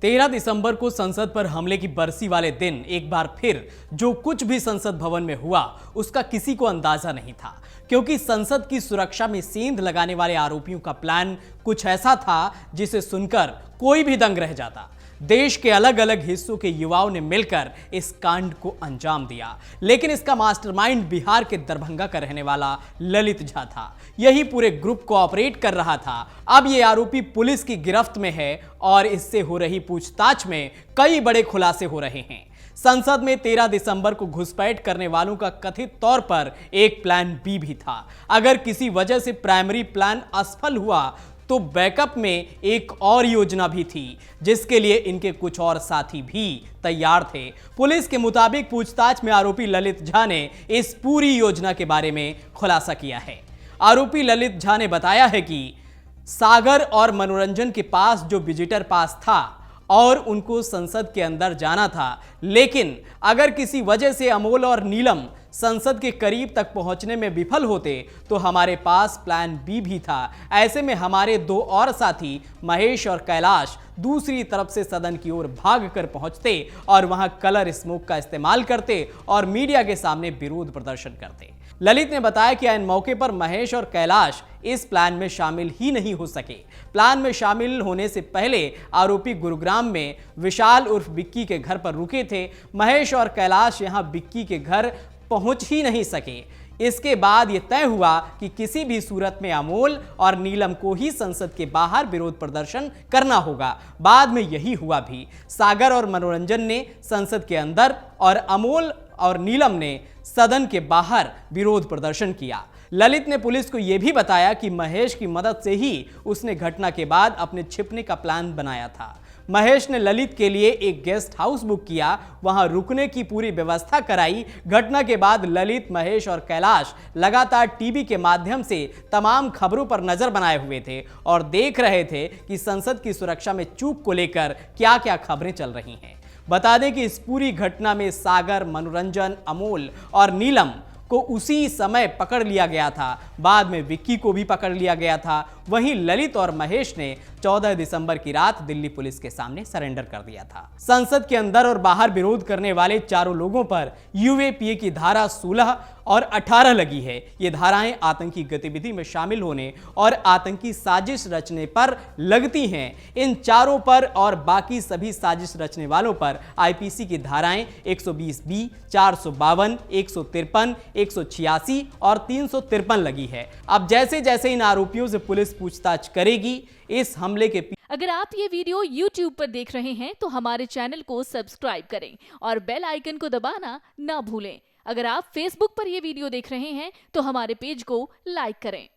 13 दिसंबर को संसद पर हमले की बरसी वाले दिन एक बार फिर जो कुछ भी संसद भवन में हुआ उसका किसी को अंदाजा नहीं था, क्योंकि संसद की सुरक्षा में सेंध लगाने वाले आरोपियों का प्लान कुछ ऐसा था जिसे सुनकर कोई भी दंग रह जाता। देश के अलग अलग हिस्सों के युवाओं ने मिलकर इस कांड को अंजाम दिया, लेकिन इसका मास्टरमाइंड बिहार के दरभंगा का रहने वाला ललित झा था। यही पूरे ग्रुप को ऑपरेट कर रहा था। अब ये आरोपी पुलिस की गिरफ्त में है और इससे हो रही पूछताछ में कई बड़े खुलासे हो रहे हैं। संसद में 13 दिसंबर को घुसपैठ करने वालों का कथित तौर पर एक प्लान बी भी था। अगर किसी वजह से प्राइमरी प्लान असफल हुआ तो बैकअप में एक और योजना भी थी, जिसके लिए इनके कुछ और साथी भी तैयार थे। पुलिस के मुताबिक पूछताछ में आरोपी ललित झा ने इस पूरी योजना के बारे में खुलासा किया है। आरोपी ललित झा ने बताया है कि सागर और मनोरंजन के पास जो विजिटर पास था और उनको संसद के अंदर जाना था, लेकिन अगर किसी वजह से अमोल और नीलम संसद के करीब तक पहुंचने में विफल होते तो हमारे पास प्लान बी भी था। ऐसे में हमारे दो और साथी महेश और कैलाश दूसरी तरफ से सदन की ओर भागकर पहुंचते और वहां कलर स्मोक का इस्तेमाल करते और मीडिया के सामने विरोध प्रदर्शन करते। ललित ने बताया कि ऐन मौके पर महेश और कैलाश इस प्लान में शामिल ही नहीं हो सके। प्लान में शामिल होने से पहले आरोपी गुरुग्राम में विशाल उर्फ बिक्की के घर पर रुके थे। महेश और कैलाश यहां बिक्की के घर पहुंच ही नहीं सके। इसके बाद यह तय हुआ कि किसी भी सूरत में अमोल और नीलम को ही संसद के बाहर विरोध प्रदर्शन करना होगा। बाद में यही हुआ भी। सागर और मनोरंजन ने संसद के अंदर और अमोल और नीलम ने सदन के बाहर विरोध प्रदर्शन किया। ललित ने पुलिस को यह भी बताया कि महेश की मदद से ही उसने घटना के बाद अपने छिपने का प्लान बनाया था। महेश ने ललित के लिए एक गेस्ट हाउस बुक किया, वहां रुकने की पूरी व्यवस्था कराई। घटना के बाद ललित, महेश और कैलाश लगातार टीवी के माध्यम से तमाम खबरों पर नजर बनाए हुए थे और देख रहे थे कि संसद की सुरक्षा में चूक को लेकर क्या क्या खबरें चल रही हैं। बता दें कि इस पूरी घटना में सागर, मनोरंजन, अमोल और नीलम को उसी समय पकड़ लिया गया था। बाद में विक्की को भी पकड़ लिया गया था। वहीं ललित और महेश ने 14 दिसंबर की रात दिल्ली पुलिस के सामने सरेंडर कर दिया था। संसद के अंदर और बाहर विरोध करने वाले चारों लोगों पर यूएपीए की धारा 16 और 18 लगी है। ये धाराएं आतंकी गतिविधि में शामिल होने और आतंकी साजिश रचने पर लगती हैं। इन चारों पर और बाकी सभी साजिश रचने वालों पर आईपीसी की धाराएं 120B, 452, 153, 186 और 353 लगी है। अब जैसे जैसे इन आरोपियों से पुलिस पूछताछ करेगी, इस हमले के अगर आप ये वीडियो YouTube पर देख रहे हैं तो हमारे चैनल को सब्सक्राइब करें और बेल आइकन को दबाना ना भूलें। अगर आप Facebook पर ये वीडियो देख रहे हैं तो हमारे पेज को लाइक करें।